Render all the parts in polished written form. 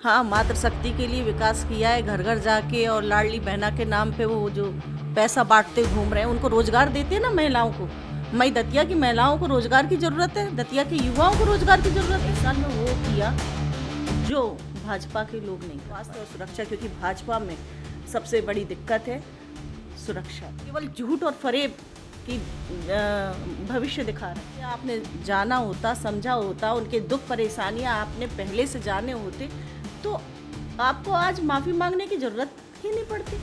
हाँ, मातृशक्ति के लिए विकास किया है, घर घर जाके और लाडली बहना के नाम पे वो जो पैसा बांटते घूम रहे हैं, उनको रोजगार देते हैं ना महिलाओं को। मई दतिया की महिलाओं को रोजगार की जरूरत है, दतिया के युवाओं को रोजगार की जरूरत है। इस साल में वो किया जो भाजपा के लोग नहीं। स्वास्थ्य और सुरक्षा, क्योंकि भाजपा में सबसे बड़ी दिक्कत है सुरक्षा। केवल झूठ और फरेब की भविष्य दिखा रहे हैं। आपने जाना होता, समझा होता, उनके दुख परेशानियां आपने पहले से जाने होते तो आपको आज माफी मांगने की जरूरत ही नहीं पड़ती।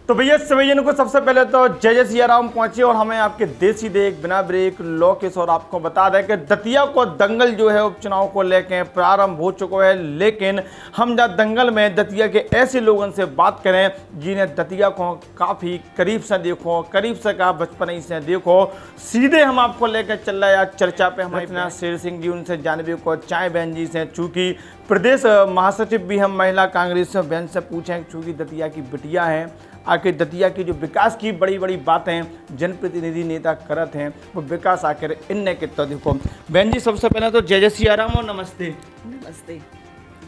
तो भैया सभी जनों को सबसे पहले तो जय जय सिया राम पहुंचे और हमें आपके देसी देख बिना ब्रेक लोकेश और आपको बता दें कि दतिया को दंगल जो है उपचुनाव को लेकर प्रारंभ हो चुका है। लेकिन हम जब दंगल में दतिया के ऐसे लोगों से बात करें जिन्हें दतिया को काफ़ी करीब से देखो, करीब से कहा बचपन ही से देखो, सीधे हम आपको लेकर चल रहे हैं चर्चा पे हमारे शेर सिंह जी, उनसे जानवी को चाय बहन जी से, चूँकि प्रदेश महासचिव भी हम महिला कांग्रेस से बहन से पूछें, चूँकि दतिया की बिटिया हैं, आखिर दतिया की जो विकास की बड़ी बड़ी बातें जनप्रतिनिधि नेता करत हैं वो विकास आखिर इनने कितना देखो। बहन जी सबसे पहले तो जय जय सिया राम और नमस्ते। नमस्ते,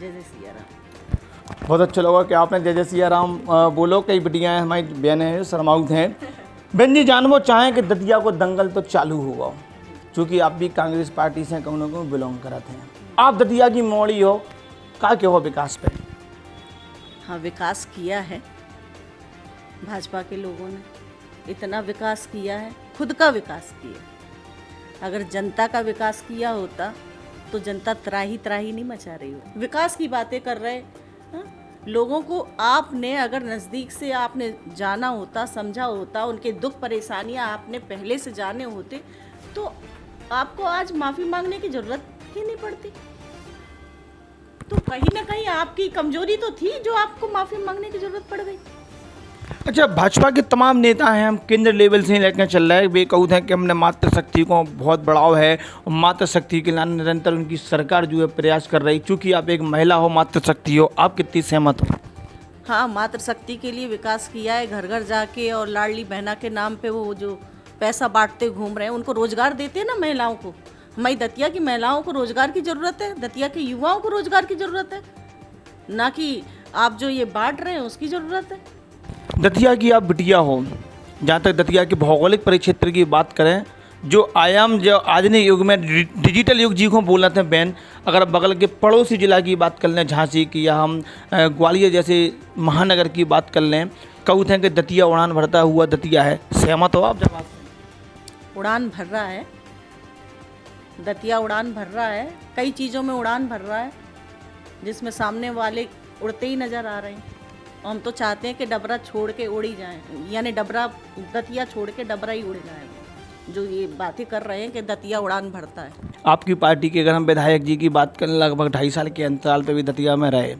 जय जय सिया राम। बहुत अच्छा लगा कि आपने जय जय सिया राम बोलो। कई बिटियाँ हमारी बहनें हैं शर्माउत हैं। बहन जी जानना चाहें कि दतिया को दंगल तो चालू हुआ, चूँकि आप भी कांग्रेस पार्टी से कहूँ ना कहूँ बिलोंग करते हैं, आप दतिया की मोड़ी हो, का क्या हो विकास पे? हाँ, विकास किया है भाजपा के लोगों ने, इतना विकास किया है, खुद का विकास किया। अगर जनता का विकास किया होता तो जनता त्राही त्राही नहीं मचा रही हो। विकास की बातें कर रहे हाँ? लोगों को आपने अगर नज़दीक से आपने जाना होता, समझा होता, उनके दुख परेशानियां आपने पहले से जाने होते तो आपको आज माफ़ी मांगने की ज़रूरत ही नहीं पड़ती। तो कहीं ना कहीं आपकी कमजोरी तो थी जो आपको माफ़ी मांगने की ज़रूरत पड़ गई। अच्छा, भाजपा के तमाम नेता हैं, हम केंद्र लेवल से ही लेकर चल रहे हैं, वे कहते हैं कि हमने मातृशक्ति को बहुत बढ़ाव है और मातृशक्ति के लिए निरंतर उनकी सरकार जो है प्रयास कर रही। चूँकि आप एक महिला हो, मातृशक्ति हो, आप कितनी सहमत हो? हाँ, मातृशक्ति के लिए विकास किया है, घर घर जाके और लाडली बहना के नाम पे वो जो पैसा बांटते घूम रहे हैं, उनको रोजगार देते हैं ना महिलाओं को। मई दतिया की महिलाओं को रोजगार की ज़रूरत है, दतिया के युवाओं को रोजगार की ज़रूरत है, ना कि आप जो ये बांट रहे हैं उसकी ज़रूरत है। दतिया की आप बिटिया हो, जहाँ तक दतिया के भौगोलिक परिक्षेत्र की बात करें, जो आयाम जो आधुनिक युग में डिजिटल युग जी को बोलते हैं बहन, अगर बगल के पड़ोसी जिला की बात कर लें झांसी की, या हम ग्वालियर जैसे महानगर की बात कर लें, कहते हैं कि दतिया उड़ान भरता हुआ दतिया है। सहमत हो आप? जवाब उड़ान भर रहा है, दतिया उड़ान भर रहा है, कई चीज़ों में उड़ान भर रहा है जिसमें सामने वाले उड़ते ही नज़र आ रहे हैं। और हम तो चाहते हैं कि डबरा छोड़ के उड़ ही जाएँ, यानी डबरा दतिया छोड़ के डबरा ही उड़ जाए। जो ये बातें कर रहे हैं कि दतिया उड़ान भरता है। आपकी पार्टी के अगर हम विधायक जी की बात करें, लगभग 2.5 साल के अंतराल पे भी दतिया में रहे,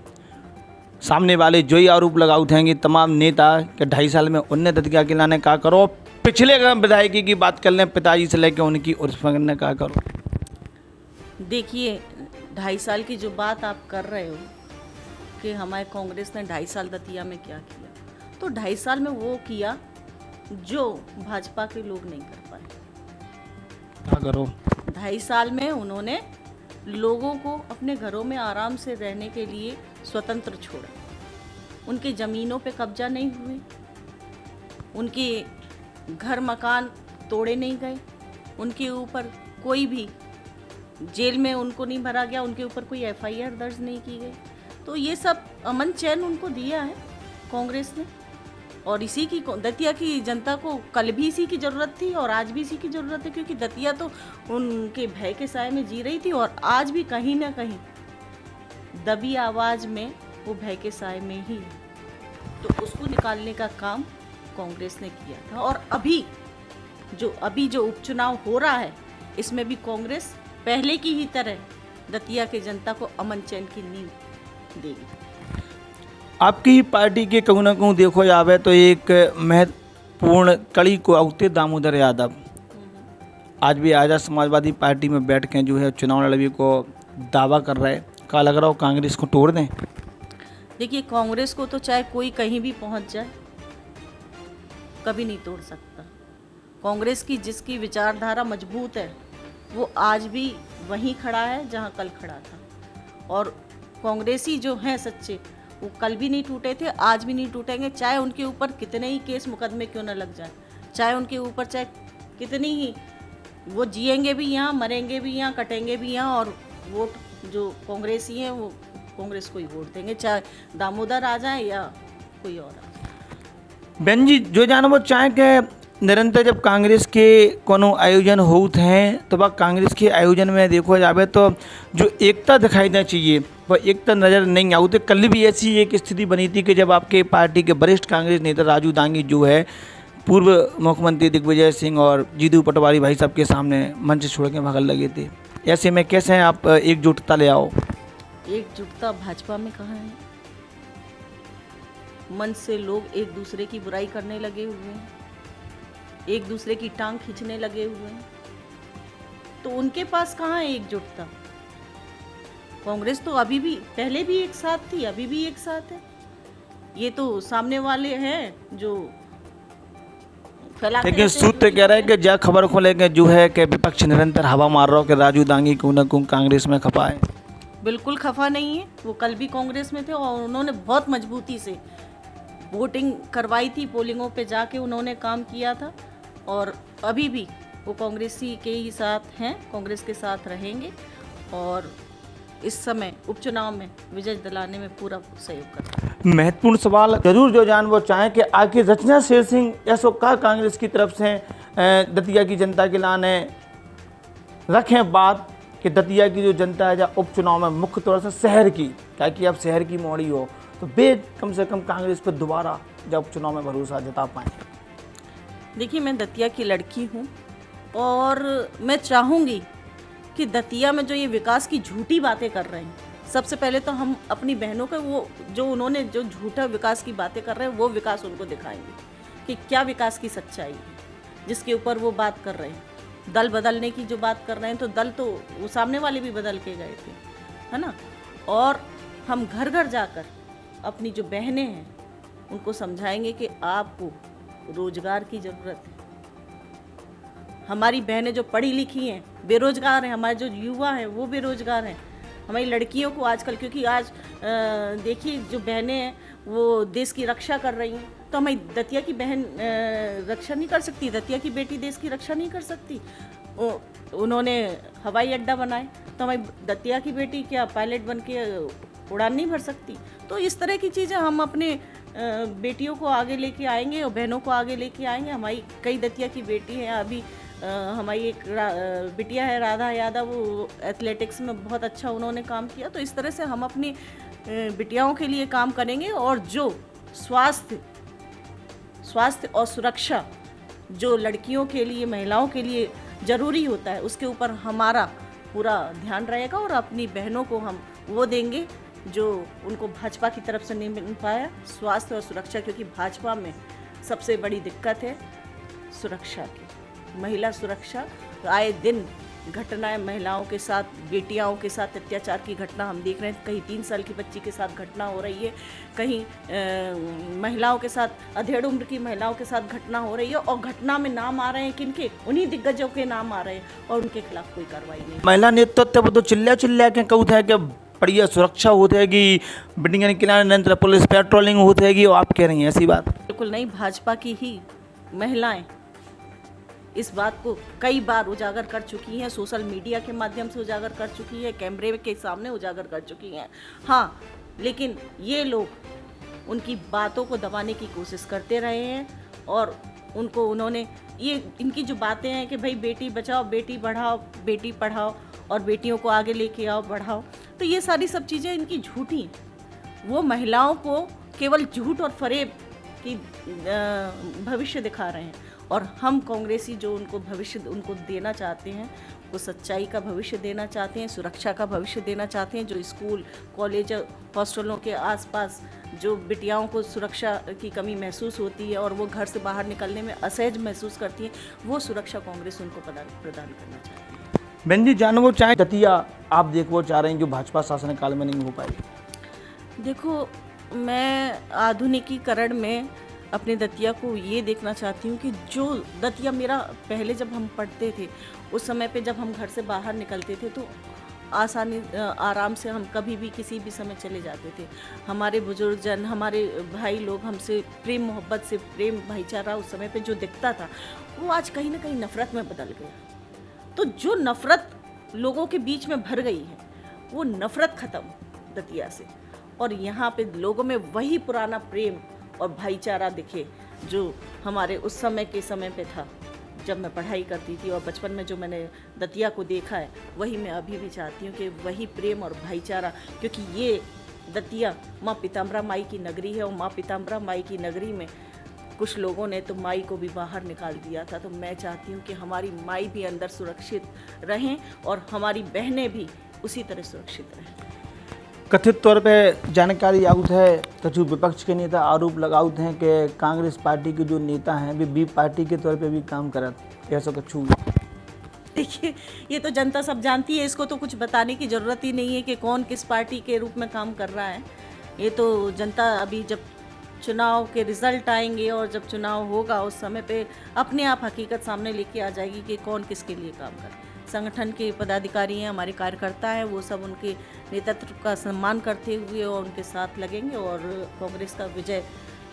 सामने वाले जो ही आरोप लगाए उठाएंगे तमाम नेता कि 2.5 साल में उनने दतिया के लाने का करो। पिछले अगर हम विधायक की बात कर लें, पिताजी से लेकर उनकी उर्फ ने का करो। देखिए, 2.5 साल की जो बात आप कर रहे हो कि हमारे कांग्रेस ने 2.5 साल दतिया में क्या किया, तो 2.5 साल में वो किया जो भाजपा के लोग नहीं कर पाए। क्या करो? 2.5 साल में उन्होंने लोगों को अपने घरों में आराम से रहने के लिए स्वतंत्र छोड़ा। उनकी ज़मीनों पे कब्जा नहीं हुए, उनके घर मकान तोड़े नहीं गए, उनके ऊपर कोई भी जेल में उनको नहीं भरा गया, उनके ऊपर कोई FIR दर्ज नहीं की गई। तो ये सब अमन चैन उनको दिया है कांग्रेस ने, और इसी की दतिया की जनता को कल भी इसी की ज़रूरत थी और आज भी इसी की ज़रूरत है, क्योंकि दतिया तो उनके भय के साए में जी रही थी और आज भी कहीं ना कहीं दबी आवाज़ में वो भय के साए में ही है। तो उसको निकालने का काम कांग्रेस ने किया था। और अभी जो उपचुनाव हो रहा है, इसमें भी कांग्रेस पहले की ही तरह दतिया के जनता को अमन चैन की नींद देगी। आपकी ही पार्टी के कहूँ ना कहूँ देखो जावे तो एक महत्वपूर्ण कड़ी को औते दामोदर यादव आज भी आज़ाद समाजवादी पार्टी में बैठ के जो है चुनाव लड़ने को दावा कर रहे हैं। क्या लग रहा हो कांग्रेस को तोड़ दें? देखिए, कांग्रेस को तो चाहे कोई कहीं भी पहुंच जाए कभी नहीं तोड़ सकता। कांग्रेस की जिसकी विचारधारा मजबूत है वो आज भी वहीं खड़ा है जहां कल खड़ा था, और कांग्रेसी जो हैं सच्चे, वो कल भी नहीं टूटे थे, आज भी नहीं टूटेंगे, चाहे उनके ऊपर कितने ही केस मुकदमे क्यों न लग जाए, चाहे उनके ऊपर चाहे कितनी ही, वो जिएंगे भी यहाँ, मरेंगे भी यहाँ, कटेंगे भी यहाँ, और वोट जो कांग्रेसी हैं वो कांग्रेस को ही वोट देंगे, चाहे दामोदर आ जाए या कोई और आ जाए। बहन जी, जो जानो वो चाहे कि निरंतर जब कांग्रेस के कोनो आयोजन होत हैं तो वह कांग्रेस के आयोजन में देखो जावे तो जो एकता दिखाई देना चाहिए वह एकता नज़र नहीं आती। कल भी ऐसी एक स्थिति बनी थी कि जब आपके पार्टी के वरिष्ठ कांग्रेस नेता राजू दांगी जो है पूर्व मुख्यमंत्री दिग्विजय सिंह और जीतू पटवारी भाई साहब के सामने मंच छोड़ के भागल लगे थे। ऐसे में कैसे हैं आप एकजुटता ले आओ? एकजुटता भाजपा में कहाँ है? मन से लोग एक दूसरे की बुराई करने लगे हुए हैं, एक दूसरे की टांग खींचने लगे हुए हैं, तो उनके पास कहाँ है एकजुटता? कांग्रेस तो अभी भी, पहले भी एक साथ थी, अभी भी एक साथ है। ये तो सामने वाले हैं जो फैला, लेकिन सूत्र कह रहा है कि जा खबर को लेकर जो है कि विपक्ष निरंतर हवा मार रहा हो कि राजू दांगी को न को कांग्रेस में खपा है। बिल्कुल खफा नहीं है, वो कल भी कांग्रेस में थे और उन्होंने बहुत मजबूती से वोटिंग करवाई थी, पोलिंगों पे जाके उन्होंने काम किया था, और अभी भी वो कांग्रेसी के ही साथ हैं, कांग्रेस के साथ रहेंगे और इस समय उपचुनाव में विजय दिलाने में पूरा सहयोग करते हैं। महत्वपूर्ण सवाल जरूर जो जान वो चाहें कि आखिर रचना शेर सिंह ऐसो का कांग्रेस की तरफ से दतिया की जनता के लाने रखें बात कि दतिया की जो जनता है जहाँ उपचुनाव में मुख्य तौर से शहर की, ताकि अब शहर की मोड़ी हो तो बेद कम से कम कांग्रेस पर दोबारा जब उपचुनाव में भरोसा जता पाएँ। देखिए, मैं दतिया की लड़की हूँ और मैं चाहूँगी कि दतिया में जो ये विकास की झूठी बातें कर रहे हैं, सबसे पहले तो हम अपनी बहनों को वो जो उन्होंने जो झूठा विकास की बातें कर रहे हैं वो विकास उनको दिखाएंगे कि क्या विकास की सच्चाई है जिसके ऊपर वो बात कर रहे हैं। दल बदलने की जो बात कर रहे हैं तो दल तो वो सामने वाले भी बदल के गए थे, है ना। और हम घर घर जाकर अपनी जो बहनें हैं उनको समझाएंगे कि आपको रोजगार की ज़रूरत है। हमारी बहनें जो पढ़ी लिखी हैं बेरोजगार हैं, हमारे जो युवा हैं वो बेरोजगार हैं। हमारी लड़कियों को आजकल, क्योंकि आज देखिए जो बहनें हैं वो देश की रक्षा कर रही हैं, तो हमारी दतिया की बहन रक्षा नहीं कर सकती, दतिया की बेटी देश की रक्षा नहीं कर सकती। उन्होंने हवाई अड्डा बनाए तो हमारी दतिया की बेटी क्या पायलट बन के उड़ान नहीं भर सकती? तो इस तरह की चीज़ें हम अपने बेटियों को आगे लेके आएंगे और बहनों को आगे लेके आएंगे। हमारी कई दतिया की बेटी हैं, अभी हमारी एक बिटिया है राधा यादव, वो एथलेटिक्स में बहुत अच्छा उन्होंने काम किया। तो इस तरह से हम अपनी बिटियाओं के लिए काम करेंगे और जो स्वास्थ्य और सुरक्षा जो लड़कियों के लिए, महिलाओं के लिए ज़रूरी होता है, उसके ऊपर हमारा पूरा ध्यान रहेगा और अपनी बहनों को हम वो देंगे जो उनको भाजपा की तरफ से नहीं मिल पाया, स्वास्थ्य और सुरक्षा। क्योंकि भाजपा में सबसे बड़ी दिक्कत है सुरक्षा की, महिला सुरक्षा। आए दिन घटनाएं महिलाओं के साथ, बेटियों के साथ अत्याचार की घटना हम देख रहे हैं। कहीं 3 साल की बच्ची के साथ घटना हो रही है, कहीं महिलाओं के साथ, अधेड़ उम्र की महिलाओं के साथ घटना हो रही है और घटना में नाम आ रहे हैं किनके? उन्हीं दिग्गजों के नाम आ रहे हैं और उनके खिलाफ कोई कार्रवाई नहीं। महिला नेतृत्व तो चिल्ला के कहते हैं कि बढ़िया सुरक्षा होती है, बिल्डिंग निकला निरंतर पुलिस पेट्रोलिंग होती है, और आप कह रही हैं ऐसी बात? बिल्कुल नहीं, भाजपा की ही महिलाएं इस बात को कई बार उजागर कर चुकी हैं, सोशल मीडिया के माध्यम से उजागर कर चुकी है, कैमरे के सामने उजागर कर चुकी हैं। हाँ, लेकिन ये लोग उनकी बातों को दबाने की कोशिश करते रहे हैं और उन्होंने ये इनकी जो बातें हैं कि भाई बेटी बचाओ, बेटी बढ़ाओ, बेटी पढ़ाओ और बेटियों को आगे लेके आओ, बढ़ाओ, तो ये सारी सब चीज़ें इनकी झूठी हैं। वो महिलाओं को केवल झूठ और फरेब की भविष्य दिखा रहे हैं और हम कांग्रेसी जो उनको भविष्य उनको देना चाहते हैं, वो सच्चाई का भविष्य देना चाहते हैं, सुरक्षा का भविष्य देना चाहते हैं। जो स्कूल, कॉलेज, हॉस्टलों के आसपास जो बिटियाओं को सुरक्षा की कमी महसूस होती है और वो घर से बाहर निकलने में असहज महसूस करती हैं, वो सुरक्षा कांग्रेस उनको प्रदान करना चाहती है। बहन जी, जानवो चाहे दतिया आप देखो चाह रहे हैं जो भाजपा शासन काल में नहीं हो पाई? देखो, मैं आधुनिकीकरण में अपने दतिया को ये देखना चाहती हूँ कि जो दतिया मेरा पहले जब हम पढ़ते थे उस समय पे जब हम घर से बाहर निकलते थे तो आसानी आराम से हम कभी भी किसी भी समय चले जाते थे। हमारे बुजुर्ग जन, हमारे भाई लोग हमसे प्रेम मोहब्बत से, प्रेम भाईचारा उस समय पे जो दिखता था, वो आज कहीं ना कहीं नफ़रत में बदल गया। तो जो नफ़रत लोगों के बीच में भर गई है, वो नफ़रत ख़त्म दतिया से, और यहाँ पे लोगों में वही पुराना प्रेम और भाईचारा दिखे जो हमारे उस समय पे था जब मैं पढ़ाई करती थी, और बचपन में जो मैंने दतिया को देखा है, वही मैं अभी भी चाहती हूँ कि वही प्रेम और भाईचारा, क्योंकि ये दतिया माँ पीताम्बरा माई की नगरी है, और माँ पीताम्बरा माई की नगरी में कुछ लोगों ने तो माई को भी बाहर निकाल दिया था। तो मैं चाहती हूँ कि हमारी माई भी अंदर सुरक्षित रहें और हमारी बहनें भी उसी तरह सुरक्षित रहें। कथित तौर पे जानकारी आउत है, कछु विपक्ष के नेता आरोप लगाउत हैं कि कांग्रेस पार्टी के जो नेता हैं वे बी पार्टी के तौर पे भी काम करत, ऐसा कछु? देखिए, ये तो जनता सब जानती है, इसको तो कुछ बताने की ज़रूरत ही नहीं है कि कौन किस पार्टी के रूप में काम कर रहा है। ये तो जनता अभी जब चुनाव के रिज़ल्ट आएंगे और जब चुनाव होगा उस समय पे अपने आप हकीकत सामने लेके आ जाएगी कि कौन किसके लिए काम कर रहा है। संगठन के पदाधिकारी हैं, हमारे कार्यकर्ता हैं, वो सब उनके नेतृत्व का सम्मान करते हुए और उनके साथ लगेंगे और कांग्रेस का विजय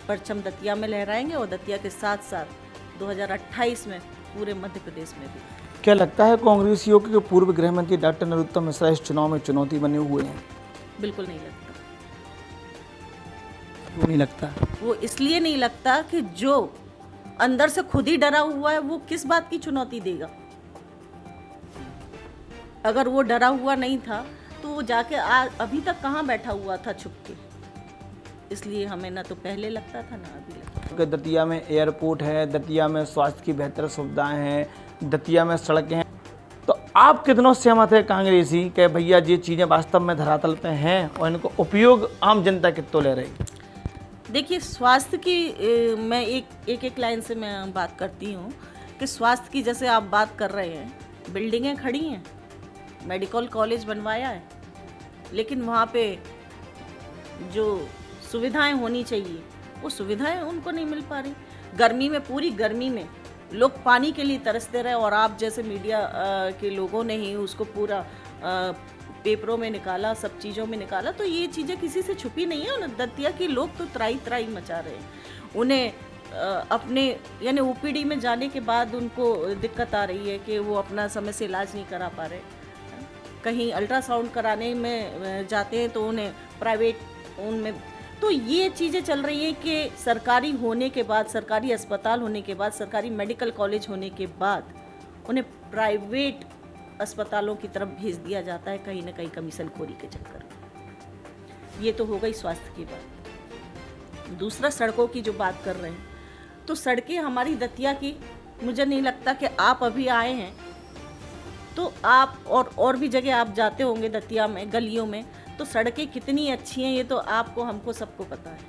परचम दतिया में लहराएंगे, और दतिया के साथ साथ 2028 में पूरे मध्य प्रदेश में भी। क्या लगता है कांग्रेसियों के पूर्व गृह मंत्री डॉक्टर नरोत्तम मिश्रा इस चुनाव में चुनौती बने हुए हैं? बिल्कुल नहीं लगता। क्यों नहीं लगता? वो इसलिए नहीं लगता कि जो अंदर से खुद ही डरा हुआ है, वो किस बात की चुनौती देगा। अगर वो डरा हुआ नहीं था तो वो जाके अभी तक कहाँ बैठा हुआ था छुप के। इसलिए हमें ना तो पहले लगता था ना अभी लगता है। दतिया में एयरपोर्ट है, दतिया में स्वास्थ्य की बेहतर सुविधाएं हैं, दतिया में सड़कें हैं, तो आप कितनों सहमत है कांग्रेसी कि भैया ये चीज़ें वास्तव में धरातल पे हैं और इनको उपयोग आम जनता कितों ले रही? देखिए, स्वास्थ्य की मैं एक लाइन से मैं बात करती हूँ कि स्वास्थ्य की जैसे आप बात कर रहे हैं, बिल्डिंगें खड़ी हैं, मेडिकल कॉलेज बनवाया है, लेकिन वहाँ पे जो सुविधाएं होनी चाहिए वो सुविधाएं उनको नहीं मिल पा रही। गर्मी में, पूरी गर्मी में लोग पानी के लिए तरसते रहे, और आप जैसे मीडिया के लोगों ने ही उसको पूरा पेपरों में निकाला, सब चीज़ों में निकाला। तो ये चीज़ें किसी से छुपी नहीं है। दतिया के लोग तो त्राही त्राही मचा रहे हैं। उन्हें अपने यानी ओपीडी में जाने के बाद उनको दिक्कत आ रही है कि वो अपना समय से इलाज नहीं करा पा रहे। कहीं अल्ट्रासाउंड कराने में जाते हैं तो उन्हें प्राइवेट उनमें, तो ये चीज़ें चल रही हैं कि सरकारी होने के बाद, सरकारी अस्पताल होने के बाद, सरकारी मेडिकल कॉलेज होने के बाद उन्हें प्राइवेट अस्पतालों की तरफ भेज दिया जाता है, कहीं ना कहीं कमीशन खोरी के चक्कर में। ये तो हो गई स्वास्थ्य की बात। दूसरा, सड़कों की जो बात कर रहे हैं, तो सड़कें हमारी दतिया की, मुझे नहीं लगता कि आप अभी आए हैं तो आप और भी जगह आप जाते होंगे दतिया में, गलियों में, तो सड़कें कितनी अच्छी हैं ये तो आपको, हमको, सबको पता है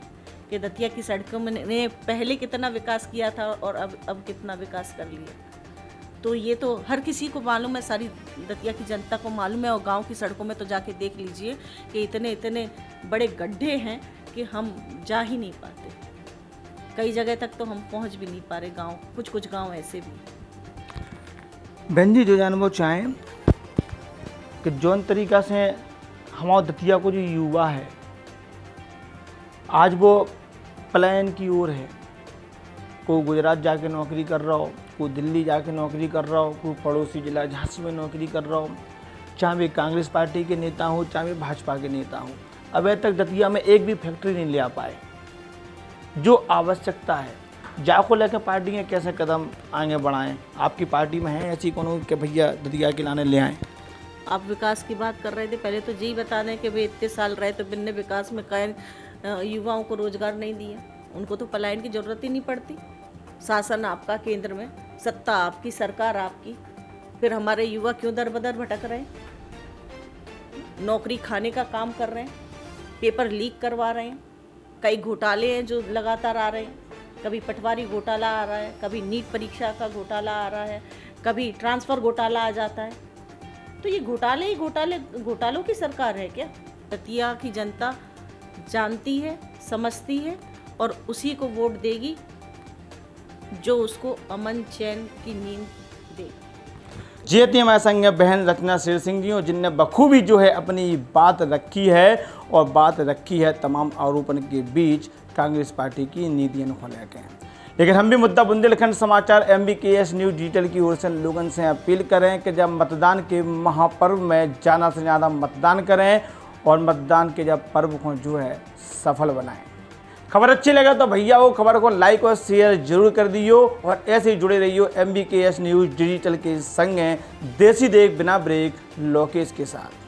कि दतिया की सड़कों में ने पहले कितना विकास किया था और अब कितना विकास कर लिया। तो ये तो हर किसी को मालूम है, सारी दतिया की जनता को मालूम है। और गांव की सड़कों में तो जाके देख लीजिए कि इतने बड़े गड्ढे हैं कि हम जा ही नहीं पाते। कई जगह तक तो हम पहुंच भी नहीं पा रहे। गाँव, कुछ गाँव ऐसे भी। बहन जी, जो जानबो चाहें कि जौन तरीका से हमारे दतिया को जो युवा है आज वो पलायन की ओर है, कोई गुजरात जाके नौकरी कर रहा हो, कोई दिल्ली जाके नौकरी कर रहा हो, कोई पड़ोसी जिला झांसी में नौकरी कर रहा हो, चाहे वे कांग्रेस पार्टी के नेता हो चाहे वे भाजपा के नेता हो, अभी तक दतिया में एक भी फैक्ट्री नहीं ले आ पाए। जो आवश्यकता है जाको लेकर पार्टी के कैसे कदम आगे बढ़ाएं? आपकी पार्टी में है ऐसी कोनो कि भैया दतिया के लाने ले आएँ? आप विकास की बात कर रहे थे, पहले तो यही बता दें कि वे इतने साल रहे तो बिन्ने विकास में कई युवाओं को रोजगार नहीं दिया। उनको तो पलायन की ज़रूरत ही नहीं पड़ती। शासन आपका, केंद्र में सत्ता आपकी, सरकार आपकी, फिर हमारे युवा क्यों दर बदर भटक रहे हैं? नौकरी खाने का काम कर रहे हैं, पेपर लीक करवा रहे हैं, कई घोटाले हैं जो लगातार आ रहे हैं। कभी पटवारी घोटाला आ रहा है, कभी नीट परीक्षा का घोटाला आ रहा है, कभी ट्रांसफ़र घोटाला आ जाता है। तो ये घोटालों की सरकार है क्या? दतिया की जनता जानती है, समझती है और उसी को वोट देगी जो उसको अमन चैन की नींद देगा। जे थी हमारे संग बहन रचना शेर सिंह जी, जिनने बखूबी जो है अपनी बात रखी है और बात रखी है तमाम आरोपन के बीच कांग्रेस पार्टी की नीतियों को लेकर। लेकिन हम भी मुद्दा बुंदेलखंड समाचार MBKS न्यूज़ डिजिटल की ओर से लोगों से अपील करें कि जब मतदान के महापर्व में ज़्यादा से ज़्यादा मतदान करें और मतदान के जब पर्व को जो है सफल बनाएं। खबर अच्छी लगे तो भैया वो खबर को लाइक और शेयर जरूर कर दियो और ऐसे ही जुड़े रहियो MBKS न्यूज़ डिजिटल के संग देसी देख बिना ब्रेक लोकेश के साथ।